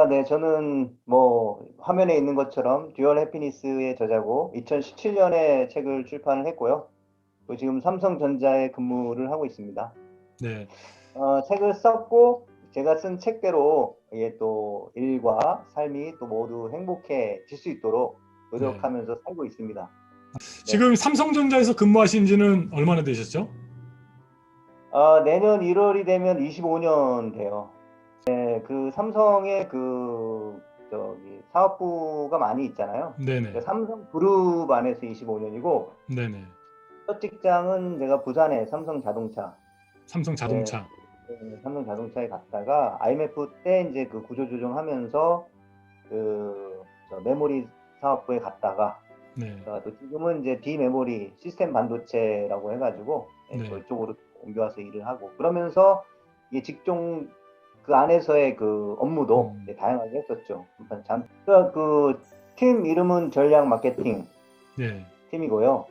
네. 저는 뭐 화면에 있는 것처럼 듀얼 해피니스의 저자고 2017년에 책을 출판을 했고요. 또 지금 삼성전자에 근무를 하고 있습니다. 네. 책을 썼고 제가 쓴 책대로 이게 또 일과 삶이 또 모두 행복해질 수 있도록 네. 노력하면서 살고 있습니다. 네. 지금 삼성전자에서 근무하신 지는 얼마나 되셨죠? 내년 1월이 되면 25년 돼요. 네. 그 삼성의 그 저기 사업부가 많이 있잖아요. 그 네네. 삼성그룹 안에서 25년이고 네네. 첫 직장은 제가 부산의 삼성자동차, 예, 삼성자동차. 삼성자동차에 갔다가 IMF 때 이제 그 구조조정하면서 저 메모리 사업부에 갔다가 네. 또 지금은 이제 비메모리 시스템 반도체라고 해가지고 네. 그쪽으로 옮겨와서 일을 하고 그러면서 이 직종 그 안에서의 그 업무도 음. 다양하게 했었죠. 그러니까 그팀 이름은 전략 마케팅 네. 팀이고요.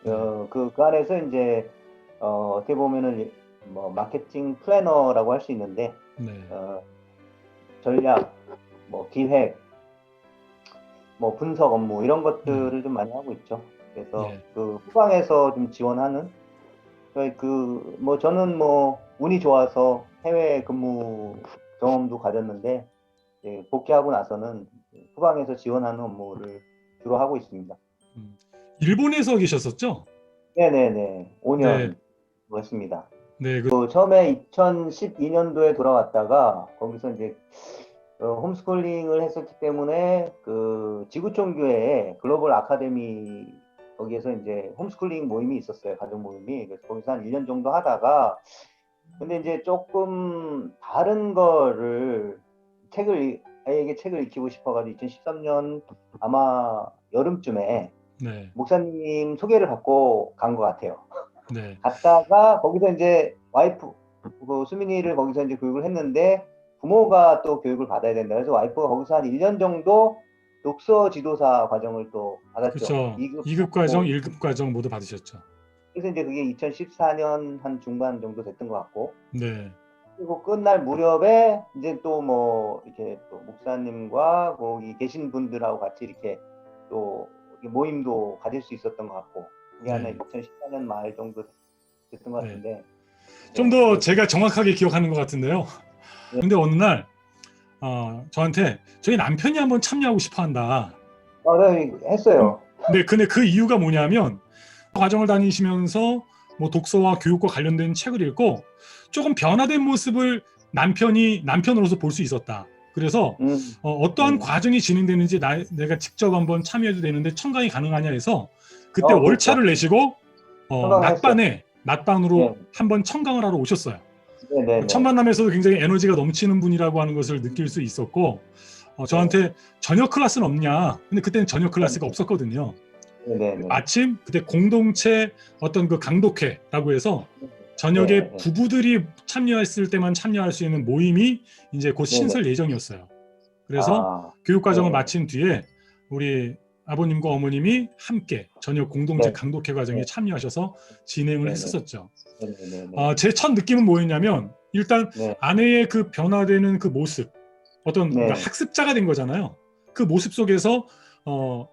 네. 그 안에서 이제 어떻게 보면은 뭐 마케팅 플래너라고 할 수 있는데 네. 어, 전략, 뭐 기획, 뭐 분석 업무 이런 네. 것들을 좀 많이 하고 있죠. 그래서 예. 그 후방에서 좀 지원하는 뭐 저는 뭐 운이 좋아서 해외 근무 경험도 가졌는데 복귀하고 나서는 후방에서 지원하는 업무를 주로 하고 있습니다. 음. 일본에서 계셨었죠? 네네네. 네. 5년 했습니다. 네. 처음에 2012년도에 돌아왔다가 거기서 이제 홈스쿨링을 했었기 때문에 그 지구촌 교회에 글로벌 아카데미 거기에서 이제 홈스쿨링 모임이 있었어요. 가족 모임이. 그래서 거기서 한 1년 정도 하다가 근데 이제 조금 다른 거를 아이에게 책을 읽히고 싶어가지고 2013년 아마 여름쯤에 네. 목사님 소개를 받고 간 것 같아요. 네. 갔다가 거기서 이제 와이프 그 수민이를 거기서 이제 교육을 했는데 부모가 또 교육을 받아야 된다. 그래서 와이프가 거기서 한 1년 정도 독서 지도사 과정을 또 받았죠. 그렇죠. 2급 2급 과정, 받고 1급 과정 모두 받으셨죠. 그래서 이제 그게 2014년 한 중반 정도 됐던 것 같고 네. 그리고 끝날 무렵에 이제 또 뭐 이렇게 또 목사님과 거기 계신 분들하고 같이 이렇게 또 모임도 가질 수 있었던 것 같고 그게 한 네. 2014년 말 정도 됐던 것 네. 같은데 좀 네, 더 그렇습니다. 제가 정확하게 기억하는 것 같은데요. 네. 근데 어느 날 저한테 저희 남편이 한번 참여하고 싶어 한다. 네, 했어요. 근데 그 이유가 뭐냐면 과정을 다니시면서 뭐 독서와 교육과 관련된 책을 읽고 조금 변화된 모습을 남편으로서 볼 수 있었다. 그래서 음, 어떠한 음. 과정이 진행되는지 내가 직접 한번 참여해도 되는데 청강이 가능하냐 해서 그때 그렇죠. 월차를 내시고 청강했어요. 낮방으로 네, 한번 청강을 하러 오셨어요. 네, 네, 첫 네, 만남에서도 굉장히 에너지가 넘치는 분이라고 하는 것을 느낄 수 있었고 네, 저한테 저녁 클래스는 없냐. 근데 그때는 저녁 네, 클래스가 없었거든요. 네, 네, 네, 마침 그때 공동체 어떤 그 강독회라고 해서 네, 저녁에 네, 부부들이 참여했을 때만 참여할 수 있는 모임이 이제 곧 네, 네. 신설 예정이었어요. 그래서 아, 교육 과정을 네, 마친 뒤에 우리 아버님과 어머님이 함께 저녁 공동체 네, 강독회 과정에 네, 참여하셔서 진행을 네, 네, 했었죠. 네, 네, 네, 제 첫 느낌은 뭐였냐면 일단 네, 아내의 그 변화되는 그 모습, 어떤 그러니까 네, 학습자가 된 거잖아요. 그 모습 속에서 어,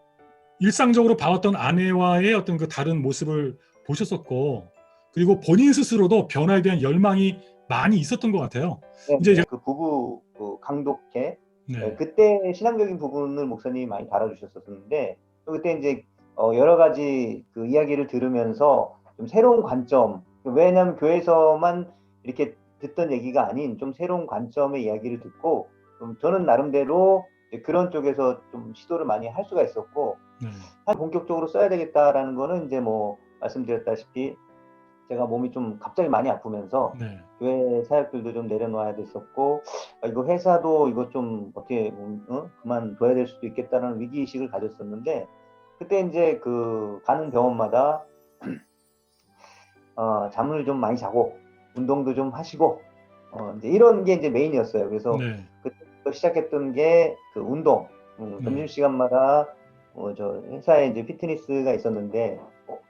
일상적으로 봐왔던 아내와의 어떤 그 다른 모습을 보셨었고, 그리고 본인 스스로도 변화에 대한 열망이 많이 있었던 것 같아요. 네, 이제 네. 그 부부 그 강독회 네, 그때 신앙적인 부분을 목사님이 많이 다뤄주셨었는데 그때 이제 여러 가지 그 이야기를 들으면서 좀 새로운 관점 왜냐하면 교회에서만 이렇게 듣던 얘기가 아닌 좀 새로운 관점의 이야기를 듣고 좀 저는 나름대로 그런 쪽에서 좀 시도를 많이 할 수가 있었고 네, 본격적으로 써야 되겠다라는 거는 이제 뭐 말씀드렸다시피 제가 몸이 좀 갑자기 많이 아프면서 네, 교회 사역들도 좀 내려놓아야 됐었고 이거 회사도 이거 좀 어떻게 그만둬야 될 수도 있겠다는 위기의식을 가졌었는데 그때 이제 그 가는 병원마다 잠을 좀 많이 자고 운동도 좀 하시고 이제 이런 게 이제 메인이었어요. 그래서 네, 그때부터 시작했던 게 그 운동. 네, 점심시간마다 저 회사에 이제 피트니스가 있었는데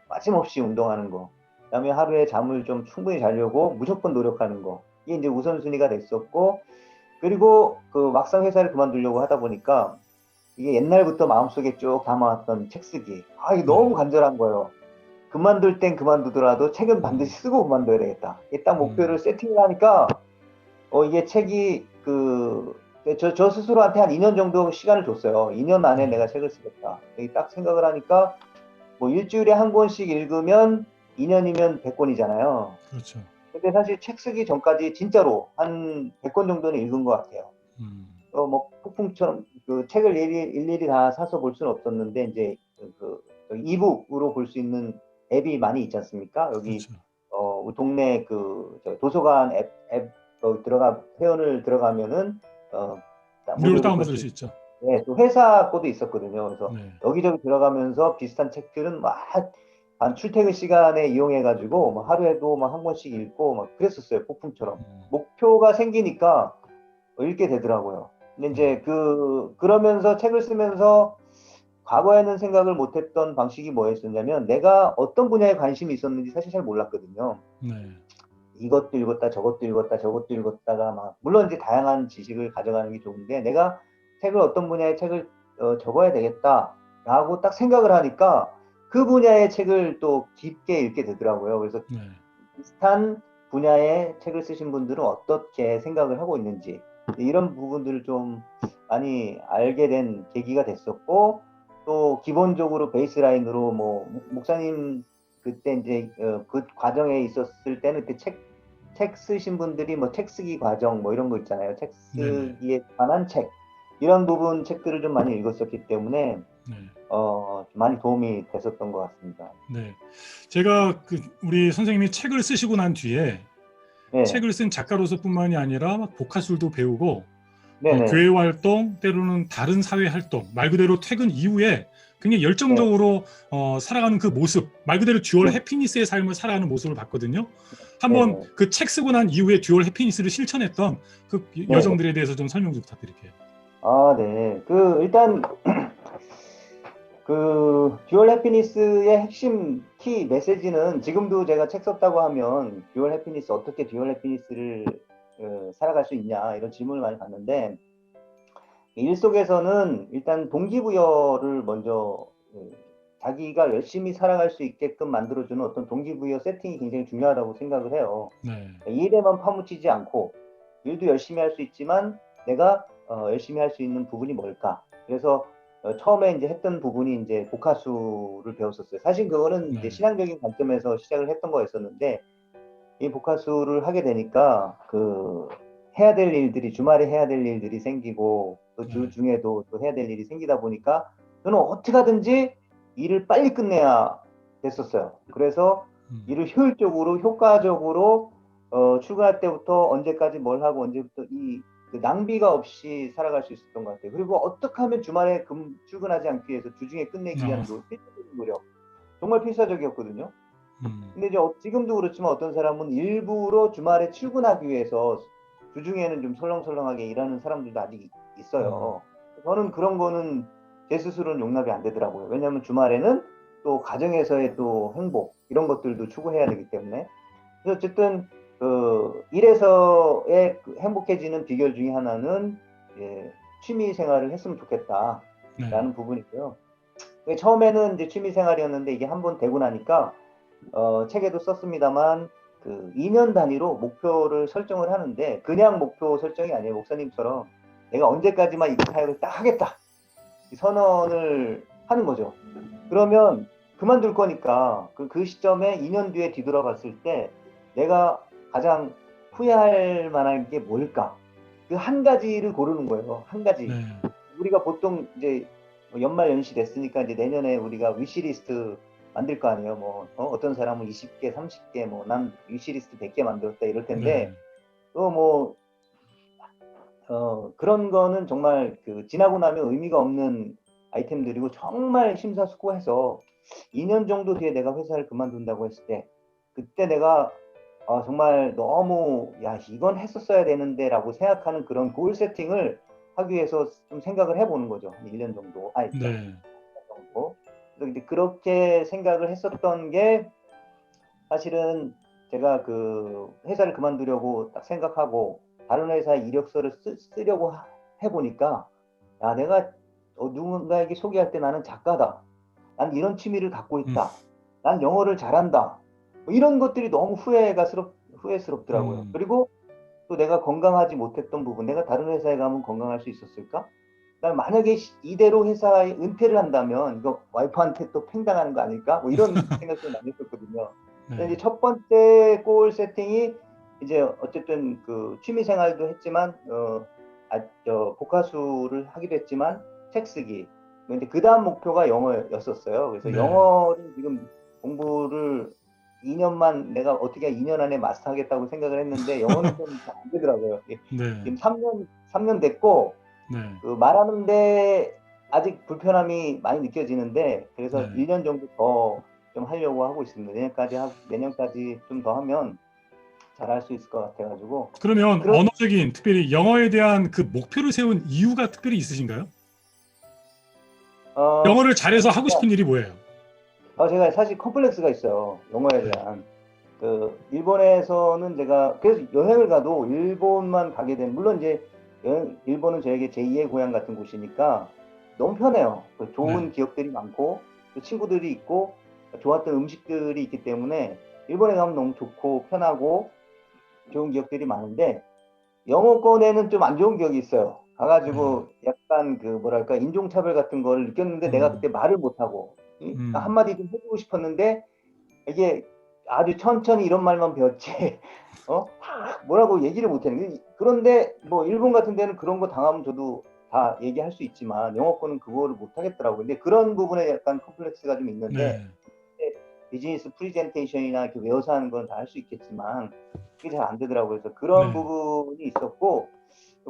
빠짐없이 운동하는 거. 그다음에 하루에 잠을 좀 충분히 자려고 무조건 노력하는 거. 이게 이제 우선순위가 됐었고 그리고 그 막상 회사를 그만두려고 하다 보니까 이게 옛날부터 마음속에 쭉 담아왔던 책 쓰기. 아, 이게 네. 너무 간절한 거예요. 그만둘 땐 그만두더라도 책은 반드시 음, 쓰고 그만둬야 되겠다. 이게 딱 목표를 음, 세팅을 하니까, 이게 책이 저 스스로한테 한 2년 정도 시간을 줬어요. 2년 네. 안에 내가 책을 쓰겠다. 여기 딱 생각을 하니까, 뭐 일주일에 한 권씩 읽으면 2년이면 100권이잖아요. 그렇죠. 근데 사실 책 쓰기 전까지 진짜로 한 100권 정도는 읽은 것 같아요. 음, 뭐 폭풍처럼 그 책을 일일이 다 사서 볼 수는 없었는데 이제 이북으로 볼 수 있는 앱이 많이 있지 않습니까? 여기 그렇죠. 우리 동네 도서관 앱 회원을 들어가면은 어, 무료로 무료로 볼 다운받을 수 수 있고, 있죠. 네, 또 회사 거도 있었거든요. 그래서 네. 여기저기 들어가면서 비슷한 책들은 막 한 출퇴근 시간에 이용해가지고 뭐 하루에도 막 한 권씩 읽고 막 그랬었어요. 폭풍처럼. 음, 목표가 생기니까 읽게 되더라고요. 근데 네. 이제 그러면서 책을 쓰면서 과거에는 생각을 못했던 방식이 뭐였었냐면 내가 어떤 분야에 관심이 있었는지 사실 잘 몰랐거든요. 네. 이것도 읽었다, 저것도 읽었다, 저것도 읽었다가 막 물론 이제 다양한 지식을 가져가는 게 좋은데 내가 책을 어떤 분야의 책을 적어야 되겠다라고 딱 생각을 하니까 그 분야의 책을 또 깊게 읽게 되더라고요. 그래서 네. 비슷한 분야의 책을 쓰신 분들은 어떻게 생각을 하고 있는지 이런 부분들을 좀 많이 알게 된 계기가 됐었고 또 기본적으로 베이스라인으로 뭐 목사님 그때 이제 그 과정에 있었을 때는 그때 책 쓰신 분들이 뭐 책 쓰기 과정 뭐 이런 거 있잖아요. 책 네네. 쓰기에 관한 책 이런 부분 책들을 좀 많이 읽었었기 때문에 네. 많이 도움이 됐었던 것 같습니다. 네. 제가 우리 선생님이 책을 쓰시고 난 뒤에 네, 책을 쓴 작가로서뿐만이 아니라 막 복화술도 배우고 네네, 교회 활동, 때로는 다른 사회 활동, 말 그대로 퇴근 이후에 굉장히 네, 열정적으로 살아가는 그 모습, 말 그대로 듀얼 네, 해피니스의 삶을 살아가는 모습을 봤거든요. 한번 네네. 그 책 쓰고 난 이후에 듀얼 해피니스를 실천했던 그 네네. 여정들에 대해서 좀 설명 좀 부탁드릴게요. 아, 네. 일단, 듀얼 해피니스의 핵심 키 메시지는 지금도 제가 책 썼다고 하면 듀얼 해피니스, 어떻게 듀얼 해피니스를 살아갈 수 있냐, 이런 질문을 많이 받는데, 일 속에서는 일단 동기부여를 먼저, 자기가 열심히 살아갈 수 있게끔 만들어주는 어떤 동기부여 세팅이 굉장히 중요하다고 생각을 해요. 네, 일에만 파묻히지 않고 일도 열심히 할 수 있지만 내가 열심히 할 수 있는 부분이 뭘까? 그래서 처음에 이제 했던 부분이 이제 복화수를 배웠었어요. 사실 그거는 네, 이제 신앙적인 관점에서 시작을 했던 거였었는데 이 복화수를 하게 되니까 해야 될 일들이 주말에 해야 될 일들이 생기고 또 네, 주 중에도 또 해야 될 일이 생기다 보니까 저는 어떻게 하든지 일을 빨리 끝내야 됐었어요. 그래서 음, 일을 효율적으로 효과적으로 출근할 때부터 언제까지 뭘 하고 언제부터 그 낭비가 없이 살아갈 수 있었던 것 같아요. 그리고 어떻게 하면 주말에 출근하지 않기 위해서 주중에 끝내기 위한 필수적인 노력 정말 필사적이었거든요. 음, 근데 이제 지금도 그렇지만 어떤 사람은 일부러 주말에 출근하기 위해서 주중에는 좀 설렁설렁하게 일하는 사람들도 아직 음, 있어요. 저는 그런 거는 제 스스로는 용납이 안 되더라고요. 왜냐하면 주말에는 또 가정에서의 또 행복 이런 것들도 추구해야 되기 때문에. 그래서 어쨌든 일에서의 행복해지는 비결 중에 하나는 취미 생활을 했으면 네, 좋겠다라는 부분이고요. 처음에는 이제 취미 생활이었는데 이게 한번 되고 나니까 책에도 썼습니다만 2년 단위로 목표를 설정을 하는데 그냥 목표 설정이 아니에요. 목사님처럼 내가 언제까지만 이 사역을 딱 하겠다. 이 선언을 하는 거죠. 그러면 그만둘 거니까 그 시점에 2년 뒤에 뒤돌아봤을 때 내가 가장 후회할 만한 게 뭘까? 그 한 가지를 고르는 거예요. 한 가지. 네, 우리가 보통 이제 연말 연시 됐으니까 이제 내년에 우리가 위시리스트 만들 거 아니에요. 뭐 어떤 사람은 20개, 30개, 뭐 난 위시리스트 100개 만들었다 이럴 텐데 네, 또 뭐 그런 거는 정말 지나고 나면 의미가 없는 아이템들이고 정말 심사숙고해서 2년 정도 뒤에 내가 회사를 그만둔다고 했을 때 그때 내가 정말 너무 야 이건 했었어야 되는데라고 생각하는 그런 골 세팅을 하기 위해서 좀 생각을 해보는 거죠. 1년 정도, 아니 네, 정도. 그래서 이제 그렇게 생각을 했었던 게 사실은 제가 회사를 그만두려고 딱 생각하고 다른 회사에 이력서를 쓰려고 해보니까 야, 내가 누군가에게 소개할 때 나는 작가다. 난 이런 취미를 갖고 있다. 난 영어를 잘한다. 뭐 이런 것들이 너무 후회스럽더라고요. 음, 그리고 또 내가 건강하지 못했던 부분, 내가 다른 회사에 가면 건강할 수 있었을까? 난 만약에 이대로 회사에 은퇴를 한다면 이거 와이프한테 또 팽당하는 거 아닐까? 뭐 이런 생각도 많이 했었거든요. 근데 네, 이제 첫 번째 골 세팅이 이제 어쨌든 그 취미 생활도 했지만 복화수를 하기도 했지만 책 쓰기. 근데 그 다음 목표가 영어였었어요. 그래서 네, 영어를 지금 공부를 2년만 내가 어떻게 2년 안에 마스터하겠다고 생각을 했는데 영어는 좀 잘 안 되더라고요. 네, 지금 3년 됐고 네, 그 말하는데 아직 불편함이 많이 느껴지는데 그래서 네. 1년 정도 더 좀 하려고 하고 있습니다. 내년까지 좀 더 하면 잘할 수 있을 것 같아가지고 그러면 그런 언어적인, 특별히 영어에 대한 그 목표를 세운 이유가 특별히 있으신가요? 어 영어를 잘해서 하고 싶은 일이 뭐예요? 제가 사실 컴플렉스가 있어요. 영어에 네, 대한. 그 일본에서는 제가 그래서 여행을 가도 일본만 가게 된 물론 이제 일본은 저에게 제2의 고향 같은 곳이니까 너무 편해요. 그 네, 좋은 기억들이 많고 또 친구들이 있고 좋았던 음식들이 있기 때문에 일본에 가면 너무 좋고 편하고 좋은 기억들이 많은데 영어권에는 좀 안 좋은 기억이 있어요. 네, 가가지고 약간 그 뭐랄까 인종차별 같은 거를 느꼈는데 내가 그때 음, 말을 못하고 음, 한마디 좀 해주고 싶었는데 이게 아주 천천히 이런 말만 배웠지, 뭐라고 얘기를 못하는. 그런데 뭐 일본 같은 데는 그런 거 당하면 저도 다 얘기할 수 있지만 영어권은 그거를 못 하겠더라고요. 근데 그런 부분에 약간 컴플렉스가 좀 있는데 네, 비즈니스 프리젠테이션이나 이렇게 외워서 하는 건 다 할 수 있겠지만 그게 잘 안 되더라고요. 그래서 그런 네, 부분이 있었고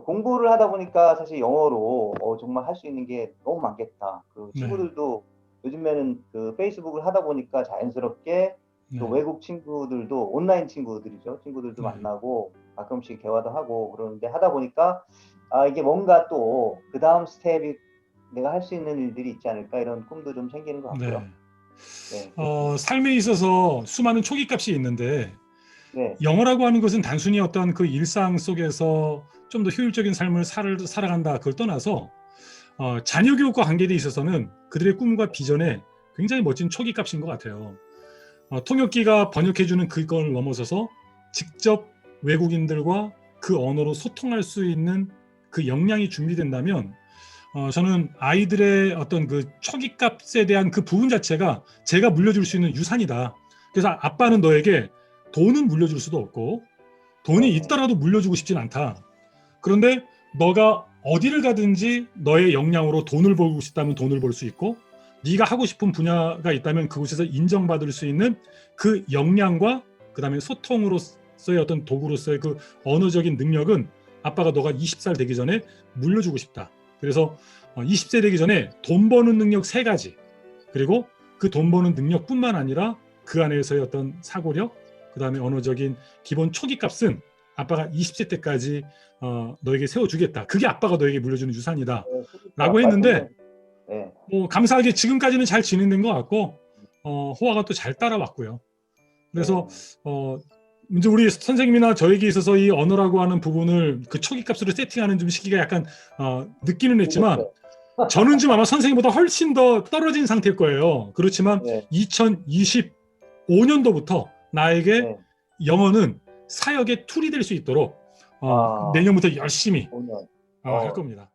공부를 하다 보니까 사실 영어로 정말 할 수 있는 게 너무 많겠다. 그 네, 친구들도 요즘에는 그 페이스북을 하다 보니까 자연스럽게 또 네, 외국 친구들도 온라인 친구들이죠. 친구들도 네. 만나고 가끔씩 대화도 하고 그러는데 하다 보니까 이게 뭔가 또 그 다음 스텝이 내가 할 수 있는 일들이 있지 않을까 이런 꿈도 좀 생기는 것 같고요. 네. 네, 그렇습니다. 삶에 있어서 수많은 초기값이 있는데 네, 영어라고 하는 것은 단순히 어떤 그 일상 속에서 좀 더 효율적인 삶을 살아간다 그걸 떠나서 자녀 교육과 관계에 있어서는 그들의 꿈과 비전에 굉장히 멋진 초기값인 것 같아요. 통역기가 번역해주는 그걸 넘어서서 직접 외국인들과 그 언어로 소통할 수 있는 그 역량이 준비된다면 저는 아이들의 어떤 그 초기값에 대한 그 부분 자체가 제가 물려줄 수 있는 유산이다. 그래서 아빠는 너에게 돈은 물려줄 수도 없고 돈이 네, 네. 있더라도 물려주고 싶진 않다. 그런데 너가 어디를 가든지 너의 역량으로 돈을 벌고 싶다면 돈을 벌 수 있고 네가 하고 싶은 분야가 있다면 그곳에서 인정받을 수 있는 그 역량과 그다음에 소통으로서의 어떤 도구로서의 그 언어적인 능력은 아빠가 너가 20살 되기 전에 물려주고 싶다. 그래서 20세 되기 전에 돈 버는 능력 3가지 그리고 그 돈 버는 능력뿐만 아니라 그 안에서의 어떤 사고력 그다음에 언어적인 기본 초기 값은 아빠가 20세 때까지 너에게 세워주겠다. 그게 아빠가 너에게 물려주는 유산이다. 그러니까 라고 했는데 말씀도 네, 뭐 감사하게 지금까지는 잘 진행된 것 같고 호화가 또 잘 따라왔고요. 그래서 네. 어, 이제 우리 선생님이나 저에게 있어서 이 언어라고 하는 부분을 그 초기 값으로 세팅하는 좀 시기가 약간 늦기는 했지만 늦었죠. 저는 좀 아마 선생님보다 훨씬 더 떨어진 상태일 거예요. 그렇지만 네, 2025년도부터 나에게 네. 영어는 사역의 툴이 될 수 있도록 아, 내년부터 열심히 5년. 할 겁니다.